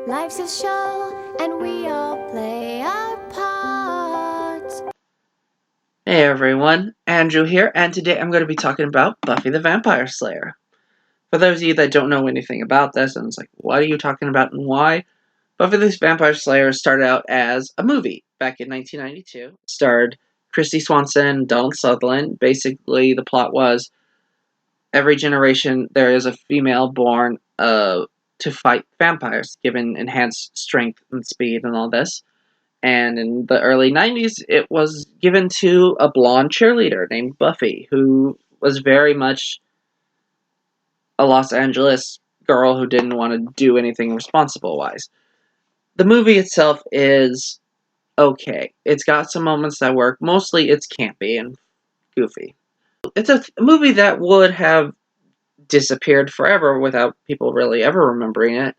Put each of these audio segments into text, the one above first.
Life's a show, and we all play our part. Hey everyone, Andrew here, and today I'm going to be talking about Buffy the Vampire Slayer. For those of you that don't know anything about this, and it's like, what are you talking about and why? Buffy the Vampire Slayer started out as a movie back in 1992. It starred Christy Swanson, Donald Sutherland. Basically, the plot was every generation there is a female born to fight vampires, given enhanced strength and speed and all this. And in the early 90s, it was given to a blonde cheerleader named Buffy, who was very much a Los Angeles girl who didn't want to do anything responsible-wise. The movie itself is okay. It's got some moments that work. Mostly it's campy and goofy. It's a movie that would have disappeared forever without people really ever remembering it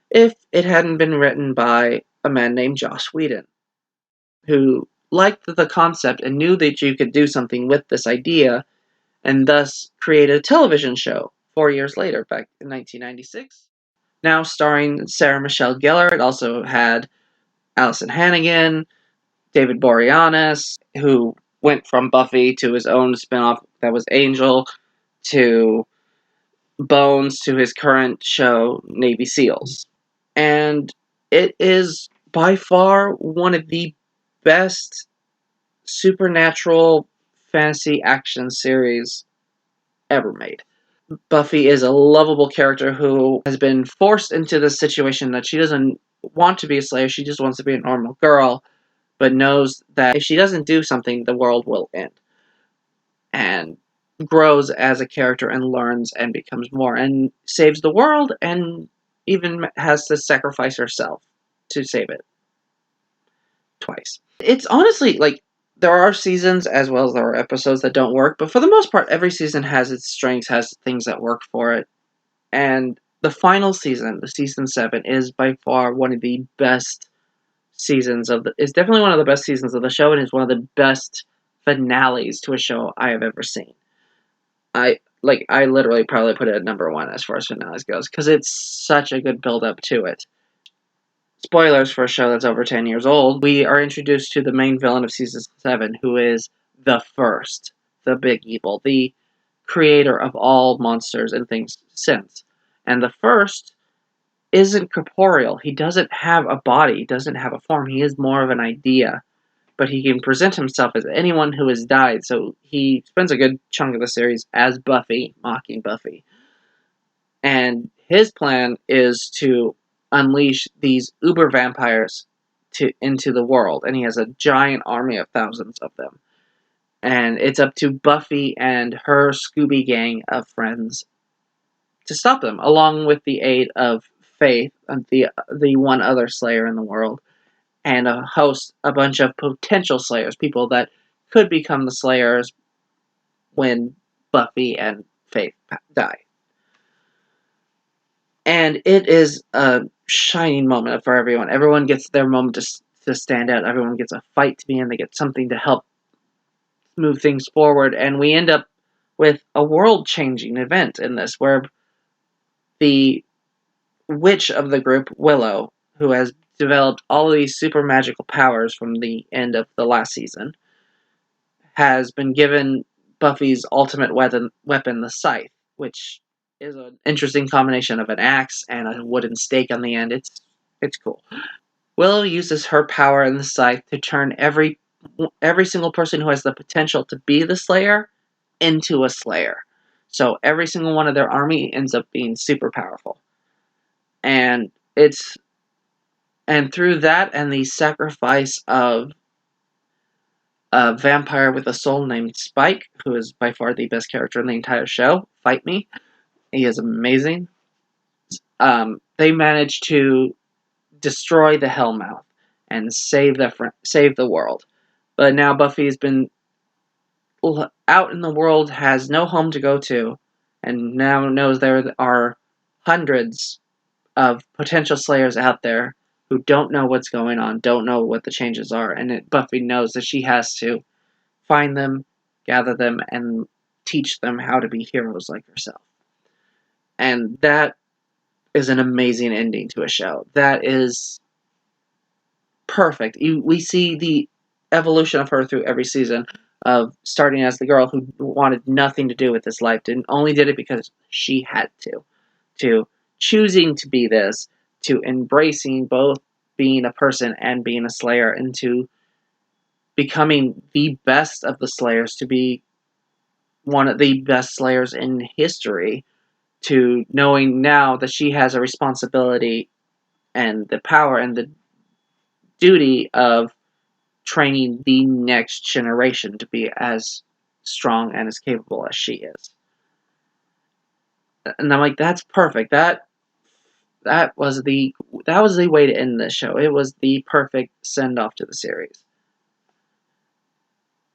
if it hadn't been written by a man named Joss Whedon, who liked the concept and knew that you could do something with this idea, and thus created a television show 4 years later, back in 1996. Now starring Sarah Michelle Gellar, it also had Allison Hannigan, David Boreanaz, who went from Buffy to his own spinoff that was Angel, to Bones, to his current show, Navy SEALs. And it is by far one of the best supernatural fantasy action series ever made. Buffy is a lovable character who has been forced into this situation that she doesn't want to be a Slayer, she just wants to be a normal girl, but knows that if she doesn't do something, the world will end. And grows as a character and learns and becomes more and saves the world and even has to sacrifice herself to save it twice. It's honestly like there are seasons as well as there are episodes that don't work, but for the most part, every season has its strengths, has things that work for it. And the final season, the season 7, is by far one of the best seasons of the. It's definitely one of the best seasons of the show, and is one of the best finales to a show I have ever seen. I literally probably put it at number 1 as far as finales goes because it's such a good build up to it. Spoilers for a show that's over 10 years old, we are introduced to the main villain of season 7, who is the First, the big evil, the creator of all monsters and things since. And the First isn't corporeal. He doesn't have a body, he doesn't have a form, he is more of an idea. But he can present himself as anyone who has died, so he spends a good chunk of the series as Buffy, mocking Buffy. And his plan is to unleash these uber vampires into the world, and he has a giant army of thousands of them. And it's up to Buffy and her Scooby gang of friends to stop them, along with the aid of Faith, the one other Slayer in the world, and a bunch of potential Slayers, people that could become the Slayers when Buffy and Faith die. And it is a shining moment for everyone. Everyone gets their moment to stand out. Everyone gets a fight to be in. They get something to help move things forward. And we end up with a world-changing event in this, where the witch of the group, Willow, who has developed all of these super magical powers from the end of the last season, has been given Buffy's ultimate weapon, the Scythe, which is an interesting combination of an axe and a wooden stake on the end. It's cool. Willow uses her power in the Scythe to turn every single person who has the potential to be the Slayer into a Slayer. So every single one of their army ends up being super powerful. And through that and the sacrifice of a vampire with a soul named Spike, who is by far the best character in the entire show, fight me. He is amazing. They manage to destroy the Hellmouth and save the world. But now Buffy has been out in the world, has no home to go to, and now knows there are hundreds of potential Slayers out there who don't know what's going on, don't know what the changes are, and Buffy knows that she has to find them, gather them, and teach them how to be heroes like herself. And that is an amazing ending to a show. That is perfect. We see the evolution of her through every season, of starting as the girl who wanted nothing to do with this life, and only did it because she had to choosing to be this, to embracing both being a person and being a Slayer, and to becoming the best of the Slayers, to be one of the best Slayers in history, to knowing now that she has a responsibility and the power and the duty of training the next generation to be as strong and as capable as she is. And I'm like, that's perfect. That was the way to end this show. It was the perfect send off to the series.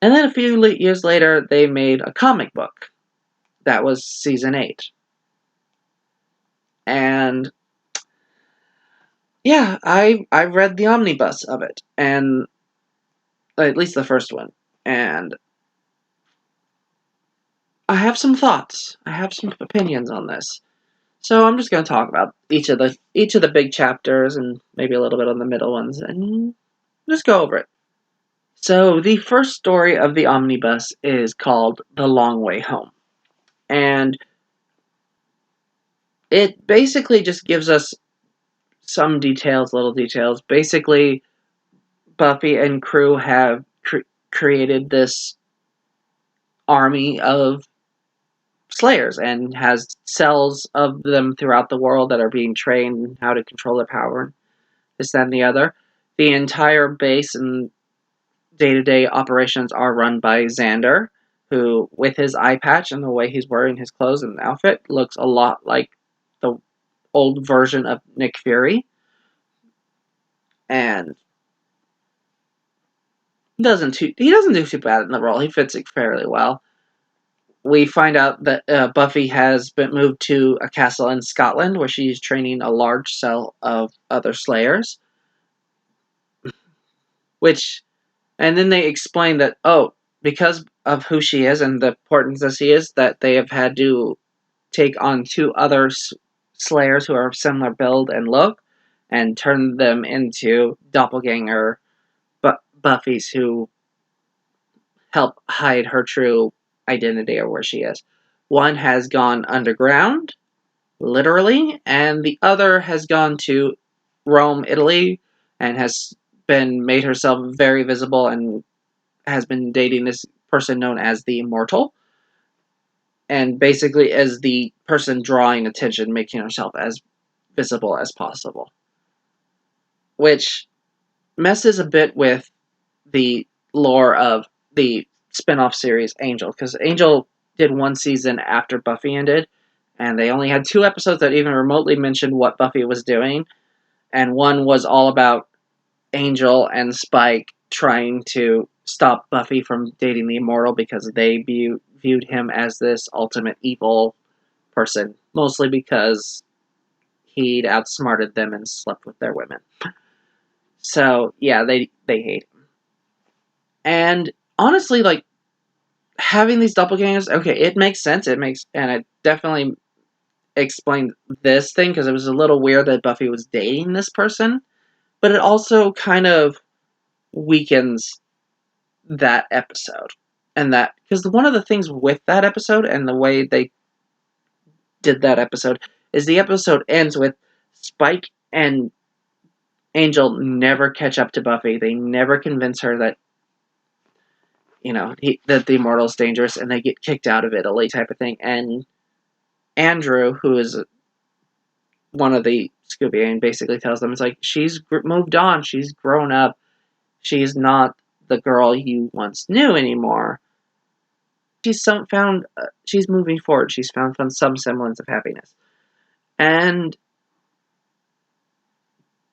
And then a few years later, they made a comic book. That was season 8. And yeah, I read the omnibus of it, and at least the first one. And I have some thoughts. I have some opinions on this. So I'm just going to talk about each of the big chapters and maybe a little bit on the middle ones, and just go over it. So the first story of the omnibus is called The Long Way Home. And it basically just gives us some details, little details. Basically, Buffy and crew have created this army of Slayers and has cells of them throughout the world that are being trained how to control their power, this, that, and the other. The entire base and day-to-day operations are run by Xander, who, with his eye patch and the way he's wearing his clothes and outfit, looks a lot like the old version of Nick Fury. And he doesn't do too bad in the role. He fits it fairly well. We find out that Buffy has been moved to a castle in Scotland where she's training a large cell of other Slayers. And then they explain that, because of who she is and the importance that she is, that they have had to take on 2 other Slayers who are of similar build and look and turn them into doppelganger Buffys who help hide her true identity or where she is. One has gone underground, literally, and the other has gone to Rome, Italy, and has made herself very visible and has been dating this person known as the Immortal, and basically as the person drawing attention, making herself as visible as possible. Which messes a bit with the lore of the spin-off series Angel, because Angel did 1 season after Buffy ended, and they only had 2 episodes that even remotely mentioned what Buffy was doing, and one was all about Angel and Spike trying to stop Buffy from dating the Immortal because they viewed him as this ultimate evil person, mostly because he'd outsmarted them and slept with their women. So, yeah, they hate him. And honestly, like, having these doppelgangers, okay, it makes sense. And it definitely explained this thing, because it was a little weird that Buffy was dating this person, but it also kind of weakens that episode. And that, because one of the things with that episode and the way they did that episode is the episode ends with Spike and Angel never catch up to Buffy. They never convince her that, that the Immortal is dangerous, and they get kicked out of Italy type of thing. And Andrew, who is one of the Scooby, basically tells them, it's like, she's moved on, she's grown up, she's not the girl you once knew anymore. She's moving forward, she's found some semblance of happiness. And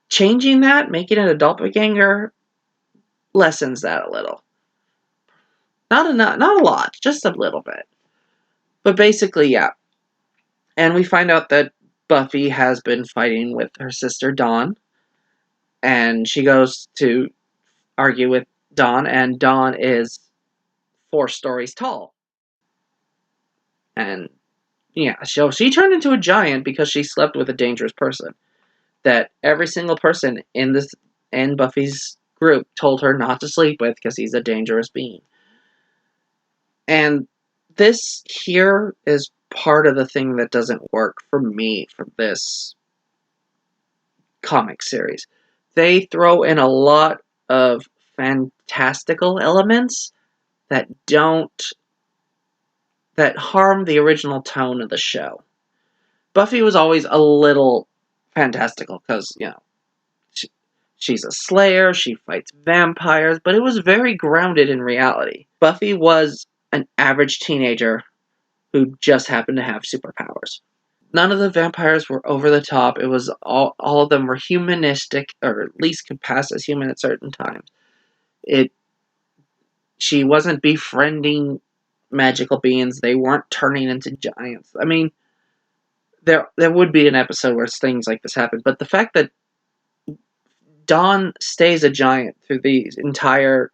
changing that, making it a doppelganger, lessens that a little. Not a lot, just a little bit. But basically, yeah. And we find out that Buffy has been fighting with her sister Dawn, and she goes to argue with Dawn, and Dawn is 4 stories tall. And Yeah, so she turned into a giant because she slept with a dangerous person. That every single person in Buffy's group told her not to sleep with because he's a dangerous being. And this here is part of the thing that doesn't work for me for this comic series. They throw in a lot of fantastical elements that harm the original tone of the show. Buffy was always a little fantastical because, she's a slayer, she fights vampires, but it was very grounded in reality. Buffy was an average teenager who just happened to have superpowers. None of the vampires were over the top. It was all of them were humanistic, or at least could pass as human at certain times. She wasn't befriending magical beings. They weren't turning into giants. I mean, there would be an episode where things like this happen, but the fact that Dawn stays a giant through the entire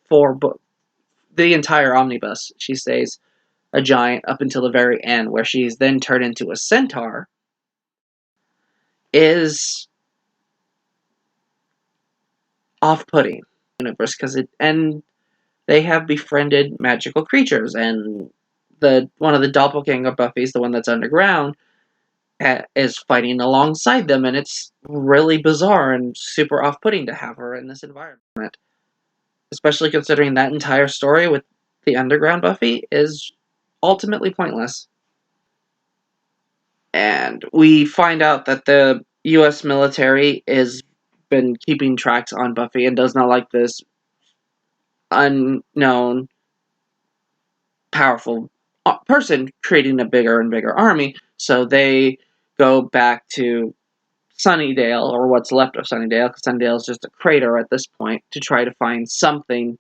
the entire omnibus, she stays a giant up until the very end, where she's then turned into a centaur, is off-putting. Universe, and they have befriended magical creatures, and one of the doppelganger Buffys, the one that's underground, is fighting alongside them, and it's really bizarre and super off-putting to have her in this environment. Especially considering that entire story with the underground Buffy is ultimately pointless. And we find out that the US military has been keeping tracks on Buffy and does not like this unknown, powerful person creating a bigger and bigger army. So they go back to Sunnydale, or what's left of Sunnydale, because Sunnydale is just a crater at this point, to try to find something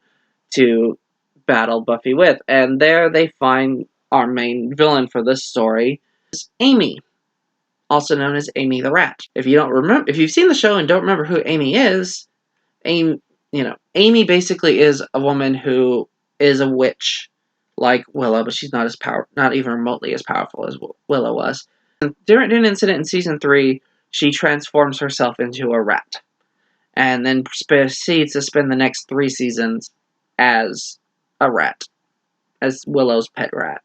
to battle Buffy with. And there they find our main villain for this story is Amy, also known as Amy the Rat. If you've seen the show and don't remember who Amy is, Amy basically is a woman who is a witch, like Willow, but she's not even remotely as powerful as Willow was. And during an incident in season 3, she transforms herself into a rat, and then proceeds to spend the next 3 seasons as a rat, as Willow's pet rat.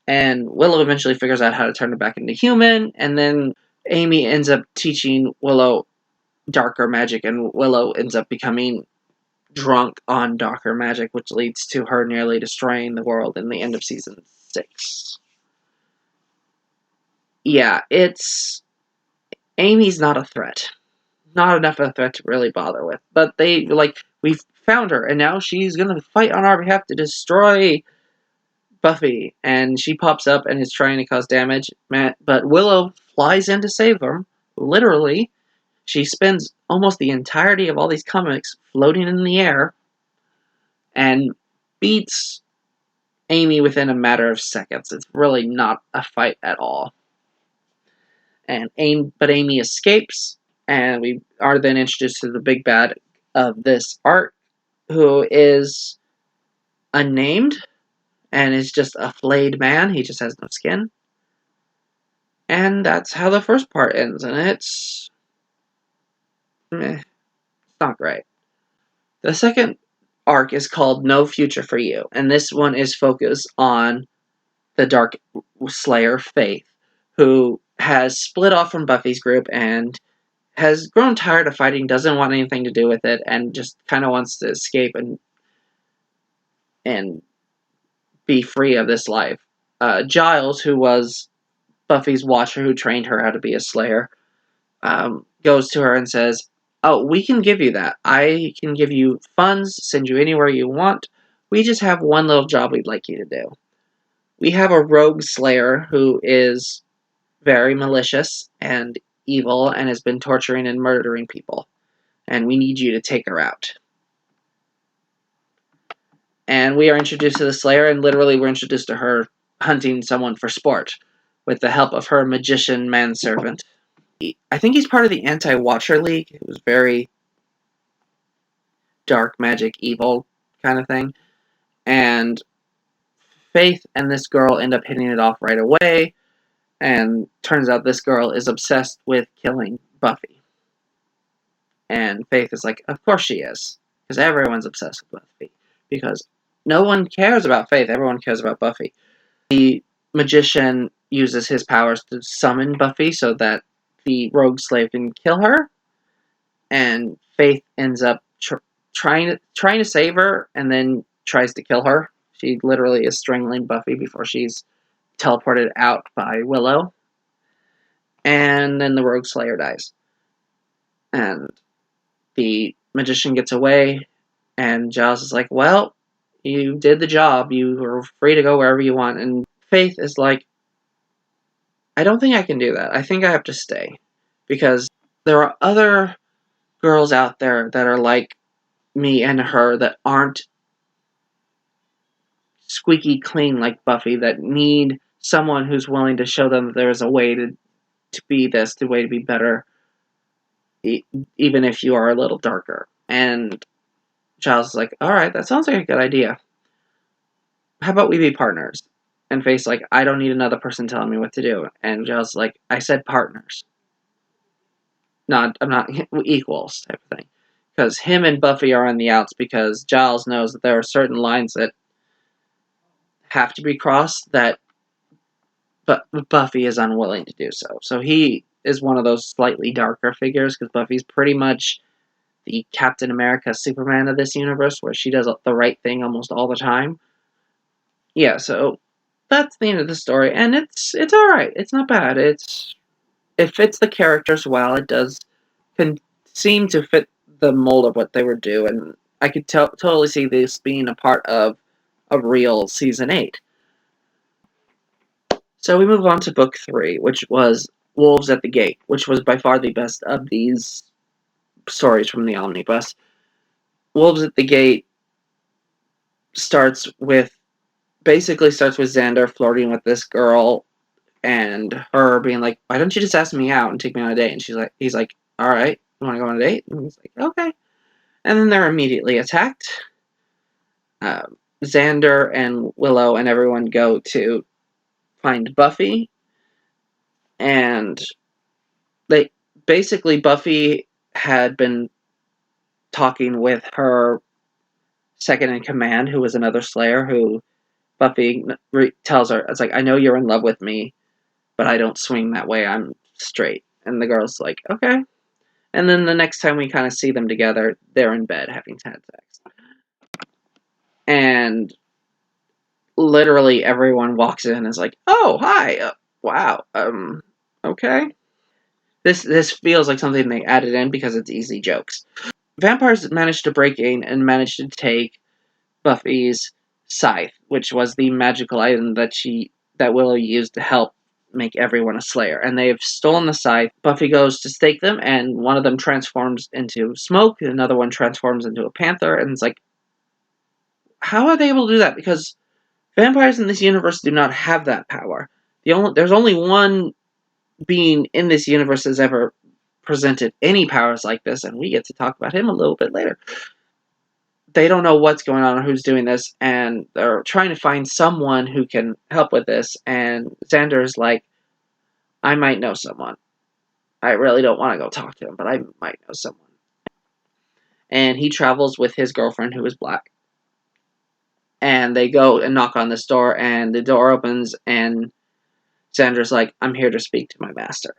And Willow eventually figures out how to turn it back into human, and then Amy ends up teaching Willow darker magic, and Willow ends up becoming drunk on darker magic, which leads to her nearly destroying the world in the end of season 6. Yeah, Amy's not a threat. Not enough of a threat to really bother with. But we've found her, and now she's gonna fight on our behalf to destroy Buffy. And she pops up and is trying to cause damage, but Willow flies in to save them, literally. She spends almost the entirety of all these comics floating in the air, and beats Amy within a matter of seconds. It's really not a fight at all. But Amy escapes, and we are then introduced to the big bad of this arc, who is unnamed and is just a flayed man. He just has no skin. And that's how the first part ends, and it's not great. The second arc is called No Future for You, and this one is focused on the Dark Slayer Faith, who has split off from Buffy's group and has grown tired of fighting, doesn't want anything to do with it, and just kind of wants to escape and be free of this life. Giles, who was Buffy's watcher, who trained her how to be a Slayer, goes to her and says, "Oh, we can give you that. I can give you funds, send you anywhere you want. We just have one little job we'd like you to do. We have a rogue Slayer who is very malicious and evil and has been torturing and murdering people. And we need you to take her out." And we are introduced to the Slayer, and literally we're introduced to her hunting someone for sport with the help of her magician manservant. I think he's part of the Anti-Watcher League. It was very dark magic, evil kind of thing. And Faith and this girl end up hitting it off right away. And turns out this girl is obsessed with killing Buffy. And Faith is like, of course she is. Because everyone's obsessed with Buffy. Because no one cares about Faith, everyone cares about Buffy. The magician uses his powers to summon Buffy so that the rogue slave can kill her. And Faith ends up trying to save her and then tries to kill her. She literally is strangling Buffy before she's teleported out by Willow. And then the rogue slayer dies. And the magician gets away, and Giles is like, well, you did the job. You are free to go wherever you want. And Faith is like, I don't think I can do that. I think I have to stay. Because there are other girls out there that are like me and her that aren't squeaky clean like Buffy, that need someone who's willing to show them that there is a way to be this, the way to be better, even if you are a little darker. And Giles is like, alright, that sounds like a good idea. How about we be partners? And Faith's like, I don't need another person telling me what to do. And Giles is like, I said partners. I'm not equals type of thing. Because him and Buffy are on the outs because Giles knows that there are certain lines that have to be crossed that Buffy is unwilling to do so. So he is one of those slightly darker figures because Buffy's pretty much the Captain America Superman of this universe where she does the right thing almost all the time. Yeah, so that's the end of the story, and it's alright. It's not bad. It fits the characters well. It does seem to fit the mold of what they were doing. And I could totally see this being a part of a real season 8. So we move on to book 3, which was Wolves at the Gate, which was by far the best of these stories from the Omnibus. Wolves at the Gate starts with Xander flirting with this girl and her being like, why don't you just ask me out and take me on a date? And he's like, all right, you want to go on a date? And he's like, okay. And then they're immediately attacked. Xander and Willow and everyone go to find Buffy. And Buffy had been talking with her second in command, who was another Slayer, who Buffy tells her, it's like, I know you're in love with me, but I don't swing that way, I'm straight. And the girl's like, okay. And then the next time we kind of see them together, they're in bed having had sex. And literally everyone walks in and is like, oh, hi, wow, okay. This feels like something they added in because it's easy jokes. Vampires managed to break in and managed to take Buffy's scythe, which was the magical item that Willow used to help make everyone a Slayer. And they've stolen the scythe. Buffy goes to stake them, and one of them transforms into smoke, and another one transforms into a panther, and it's like, how are they able to do that? Because vampires in this universe do not have that power. There's only one being in this universe has ever presented any powers like this, and we get to talk about him a little bit later. They don't know what's going on or who's doing this, and they're trying to find someone who can help with this, and Xander's like, I might know someone. I really don't want to go talk to him, but I might know someone. And he travels with his girlfriend, who is black. And they go and knock on this door, and the door opens, and Xander's like, I'm here to speak to my master.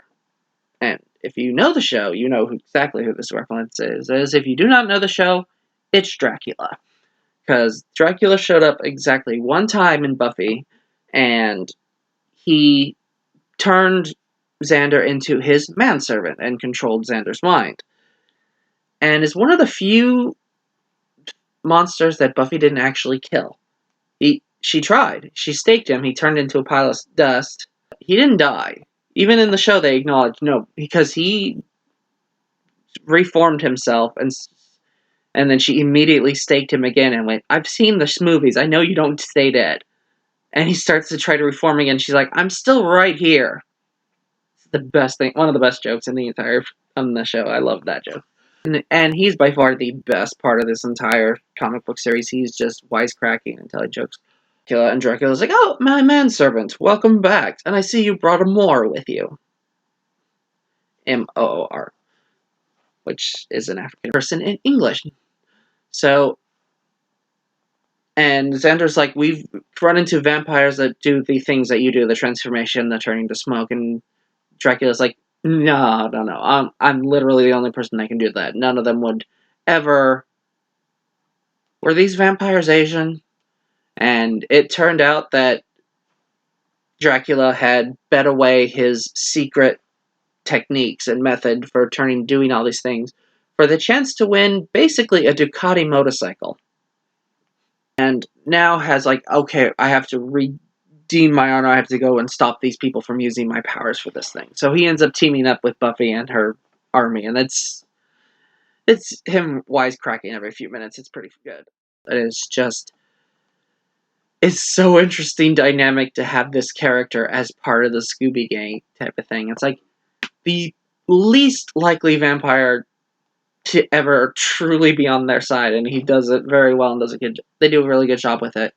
And if you know the show, you know exactly who this reference is. As if you do not know the show, it's Dracula. Because Dracula showed up exactly one time in Buffy, and he turned Xander into his manservant and controlled Xander's mind. And is one of the few monsters that Buffy didn't actually kill. She tried. She staked him. He turned into a pile of dust. He didn't die. Even in the show, they acknowledge no, because he reformed himself, and then she immediately staked him again and went, I've seen the movies. I know you don't stay dead. And he starts to try to reform again. She's like, I'm still right here. It's the best thing. One of the best jokes in the entire on the show. I love that joke. And he's by far the best part of this entire comic book series. He's just wisecracking and telling jokes. Dracula, and Dracula's like, "Oh, my manservant, welcome back, and I see you brought a Moor with you." Moor, which is an African person in English. So, and Xander's like, "We've run into vampires that do the things that you do, the transformation, the turning to smoke," and Dracula's like, "No. I'm literally the only person that can do that. None of them would ever." Were these vampires Asian? And it turned out that Dracula had bet away his secret techniques and method for doing all these things for the chance to win basically a Ducati motorcycle. And now has like, okay, I have to redeem my honor. I have to go and stop these people from using my powers for this thing. So he ends up teaming up with Buffy and her army, and it's him wisecracking every few minutes. It's pretty good. It's so interesting dynamic to have this character as part of the Scooby Gang type of thing. It's like the least likely vampire to ever truly be on their side, and he does it very well and they do a really good job with it.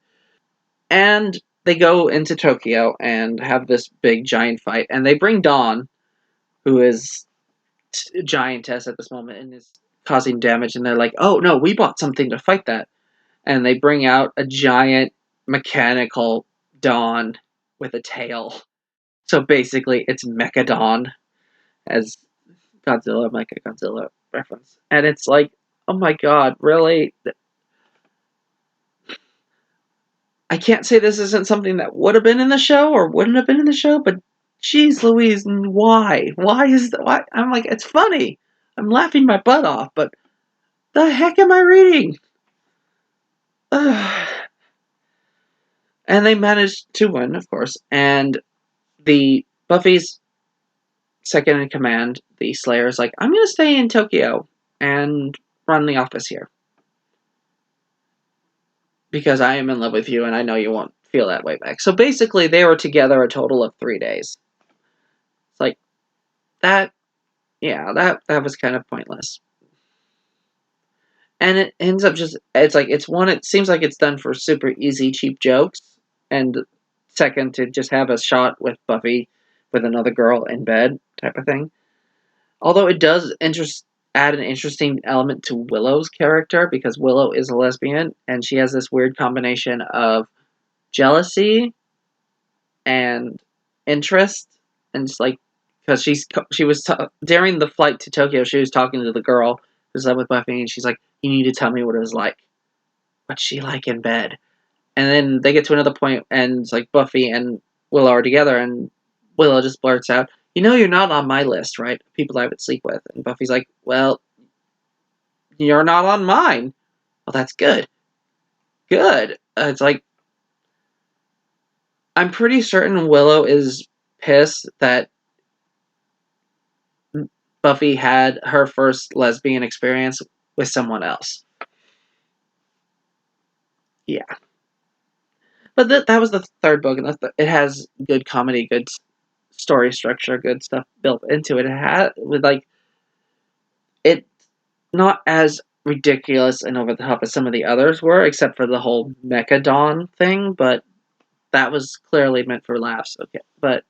And they go into Tokyo and have this big giant fight, and they bring Dawn, who is a giantess at this moment and is causing damage, and they're like, "Oh no, we bought something to fight that." And they bring out a giant mechanical Dawn with a tail. So basically, it's Mecha-dawn, as Godzilla, Mecha-Godzilla reference. And it's like, oh my god, really? I can't say this isn't something that would have been in the show or wouldn't have been in the show, but geez Louise, why? Why is that? Why? I'm like, it's funny. I'm laughing my butt off, but the heck am I reading? Ugh. And they managed to win, of course. And the Buffy's second in command, the Slayer, is like, I'm going to stay in Tokyo and run the office here. Because I am in love with you and I know you won't feel that way back. So basically, they were together a total of 3 days. It's like, that was kind of pointless. And it ends up it seems like it's done for super easy, cheap jokes. And second, to just have a shot with Buffy with another girl in bed type of thing. Although it does add an interesting element to Willow's character, because Willow is a lesbian, and she has this weird combination of jealousy and interest. And it's like, because during the flight to Tokyo, she was talking to the girl who's up with Buffy, and she's like, you need to tell me what it was like. What's she like in bed? And then they get to another point, and it's like Buffy and Willow are together, and Willow just blurts out, you know you're not on my list, right? People I would sleep with. And Buffy's like, well, you're not on mine. Well, that's good. Good. It's like, I'm pretty certain Willow is pissed that Buffy had her first lesbian experience with someone else. Yeah. But that was the third book, and it has good comedy, good story structure, good stuff built into it. It's not as ridiculous and over the top as some of the others were, except for the whole Mecha-dawn thing, but that was clearly meant for laughs. Okay, but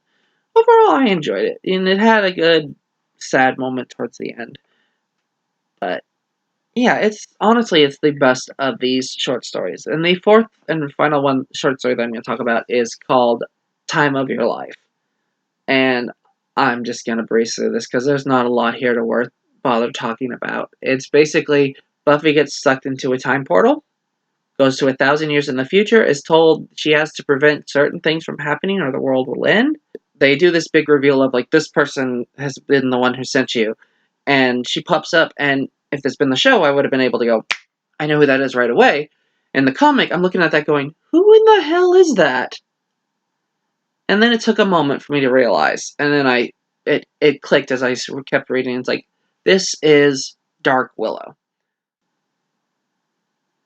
overall, I enjoyed it, and it had a good sad moment towards the end. But yeah, it's the best of these short stories. And the fourth and final short story that I'm going to talk about is called Time of Your Life. And I'm just going to breeze through this because there's not a lot here to bother talking about. It's basically Buffy gets sucked into a time portal, goes to 1,000 years in the future, is told she has to prevent certain things from happening or the world will end. They do this big reveal of, like, this person has been the one who sent you. And she pops up, and if this had been the show, I would have been able to go, I know who that is right away. In the comic, I'm looking at that going, who in the hell is that? And then it took a moment for me to realize. And then it clicked as I kept reading. It's like, this is Dark Willow,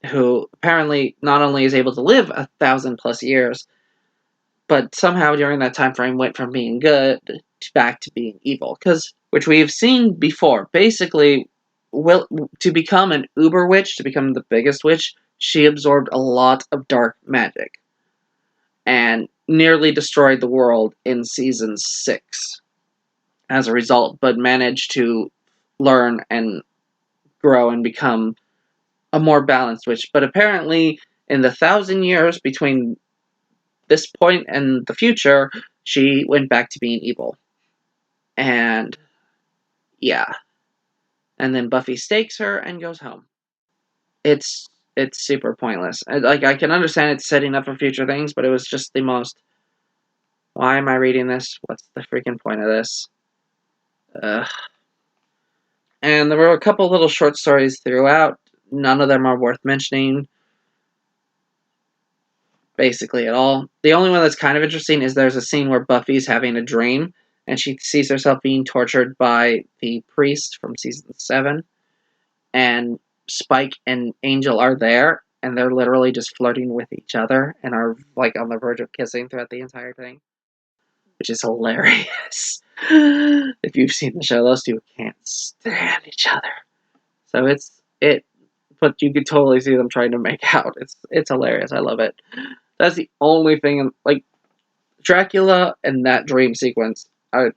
who apparently not only is able to live 1,000+ years, but somehow during that time frame went from being good back to being evil. Which we've seen before. Basically, to become an uber witch, to become the biggest witch, she absorbed a lot of dark magic. and nearly destroyed the world in season 6 as a result, but managed to learn and grow and become a more balanced witch. But apparently, in the 1,000 years between this point and the future, she went back to being evil. And yeah. And then Buffy stakes her and goes home. It's super pointless. Like, I can understand it's setting up for future things, but it was just the most, why am I reading this? What's the freaking point of this? Ugh. And there were a couple little short stories throughout. None of them are worth mentioning, basically, at all. The only one that's kind of interesting is there's a scene where Buffy's having a dream, and she sees herself being tortured by the priest from season 7. And Spike and Angel are there, and they're literally just flirting with each other and are, like, on the verge of kissing throughout the entire thing, which is hilarious. If you've seen the show, those two can't stand each other. So but you could totally see them trying to make out. It's hilarious. I love it. That's the only thing, like, Dracula and that dream sequence are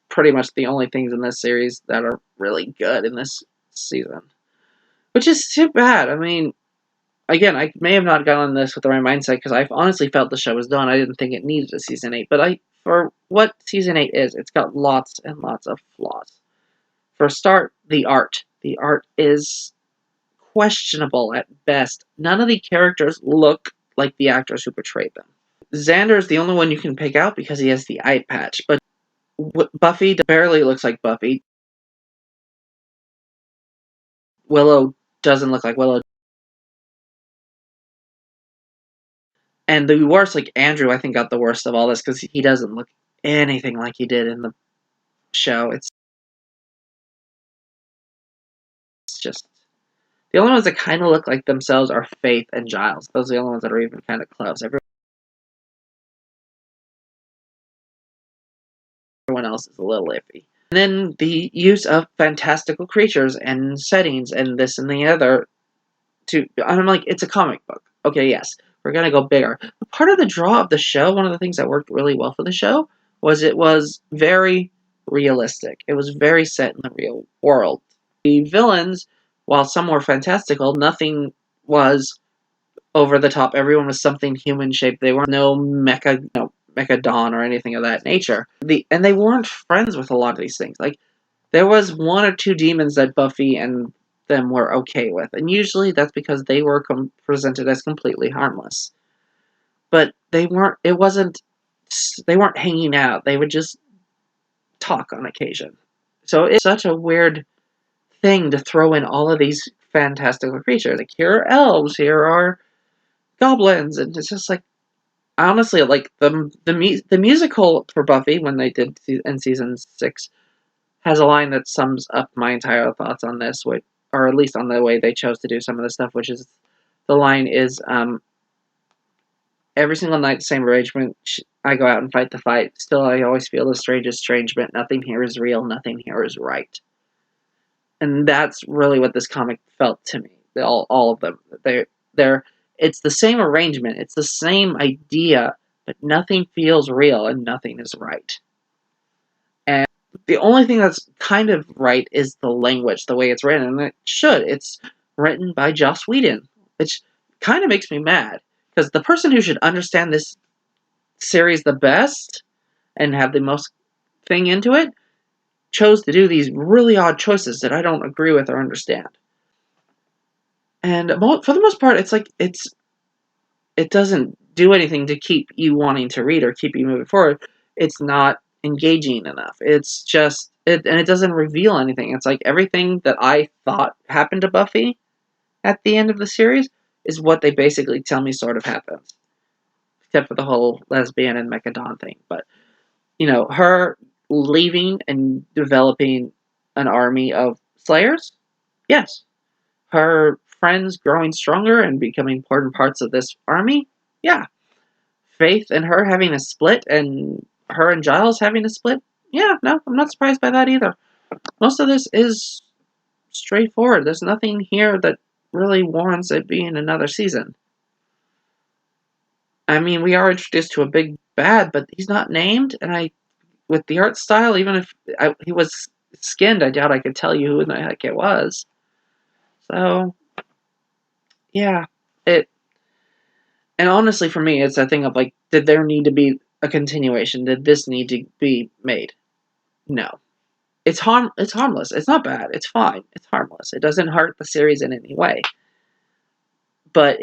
pretty much the only things in this series that are really good in this season. Which is too bad. I mean, again, I may have not gotten this with the right mindset, because I honestly felt the show was done. I didn't think it needed a season 8. But for what season 8 is, it's got lots and lots of flaws. For a start, the art. The art is questionable at best. None of the characters look like the actors who portrayed them. Xander is the only one you can pick out because he has the eye patch, but Buffy barely looks like Buffy. Willow doesn't look like Willow. And the worst, like, Andrew, I think, got the worst of all this, because he doesn't look anything like he did in the show. It's just... The only ones that kind of look like themselves are Faith and Giles. Those are the only ones that are even kind of close. Everyone else is a little iffy. And then the use of fantastical creatures and settings and this and the other. I'm like, it's a comic book. Okay, yes, we're going to go bigger. But part of the draw of the show, one of the things that worked really well for the show, was it was very realistic. It was very set in the real world. The villains, while some were fantastical, nothing was over the top. Everyone was something human-shaped. They weren't Mecha-dawn or anything of that nature. And they weren't friends with a lot of these things. Like, there was one or two demons that Buffy and them were okay with, and usually that's because they were presented as completely harmless. But they weren't. They weren't hanging out. They would just talk on occasion. So it's such a weird thing to throw in all of these fantastical creatures. Like, here are elves, here are goblins, and it's just like, honestly, like, the musical for Buffy, when they did in season 6, has a line that sums up my entire thoughts on this, or at least on the way they chose to do some of the stuff, which is, the line is, every single night, same arrangement, I go out and fight the fight, still I always feel the strangest estrangement, nothing here is real, nothing here is right. And that's really what this comic felt to me, all of them. It's the same arrangement, it's the same idea, but nothing feels real and nothing is right. And the only thing that's kind of right is the language, the way it's written, and it should. It's written by Joss Whedon, which kind of makes me mad, because the person who should understand this series the best and have the most thing into it chose to do these really odd choices that I don't agree with or understand. And for the most part, it's like, it doesn't do anything to keep you wanting to read or keep you moving forward. It's not engaging enough. It's just, and it doesn't reveal anything. It's like everything that I thought happened to Buffy at the end of the series is what they basically tell me sort of happens. Except for the whole lesbian and Mecha-dawn thing. But, her leaving and developing an army of slayers? Yes. Her friends growing stronger and becoming important parts of this army? Yeah. Faith and her having a split, and her and Giles having a split? Yeah, no, I'm not surprised by that either. Most of this is straightforward. There's nothing here that really warrants it being another season. I mean, we are introduced to a big bad, but he's not named, and with the art style, even if he was skinned, I doubt I could tell you who the heck it was. So, yeah, and honestly, for me, it's a thing of like, did there need to be a continuation? Did this need to be made? No. It's harmless. It's not bad. It's fine. It's harmless. It doesn't hurt the series in any way. But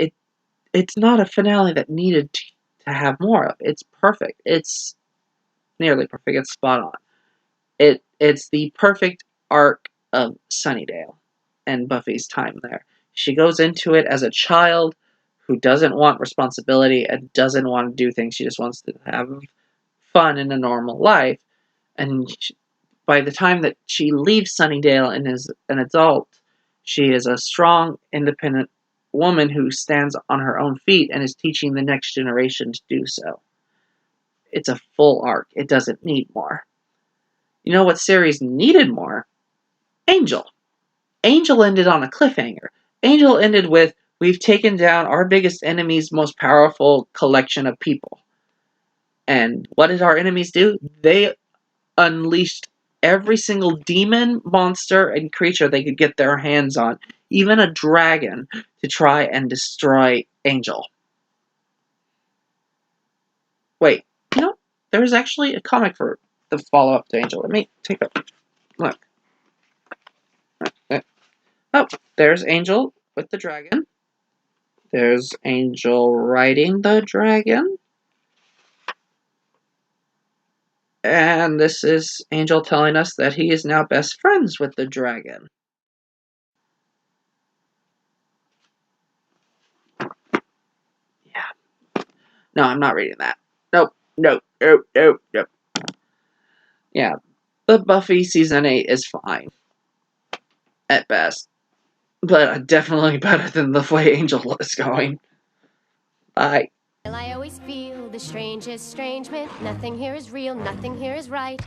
it's not a finale that needed to have more of. It's perfect. It's nearly perfect. It's spot on. It's the perfect arc of Sunnydale and Buffy's time there. She goes into it as a child who doesn't want responsibility and doesn't want to do things. She just wants to have fun in a normal life. And by the time that she leaves Sunnydale and is an adult, she is a strong, independent woman who stands on her own feet and is teaching the next generation to do so. It's a full arc. It doesn't need more. You know what series needed more? Angel. Angel ended on a cliffhanger. Angel ended with, we've taken down our biggest enemy's most powerful collection of people. And what did our enemies do? They unleashed every single demon, monster, and creature they could get their hands on, even a dragon, to try and destroy Angel. Wait, there's actually a comic for the follow-up to Angel. Let me take a look. Oh, there's Angel with the dragon. There's Angel riding the dragon. And this is Angel telling us that he is now best friends with the dragon. Yeah. No, I'm not reading that. Nope. Yeah. The Buffy Season 8 is fine. At best. But definitely better than the way Angel is going. Bye. I always feel the strangest estrangement. Nothing here is real, nothing here is right.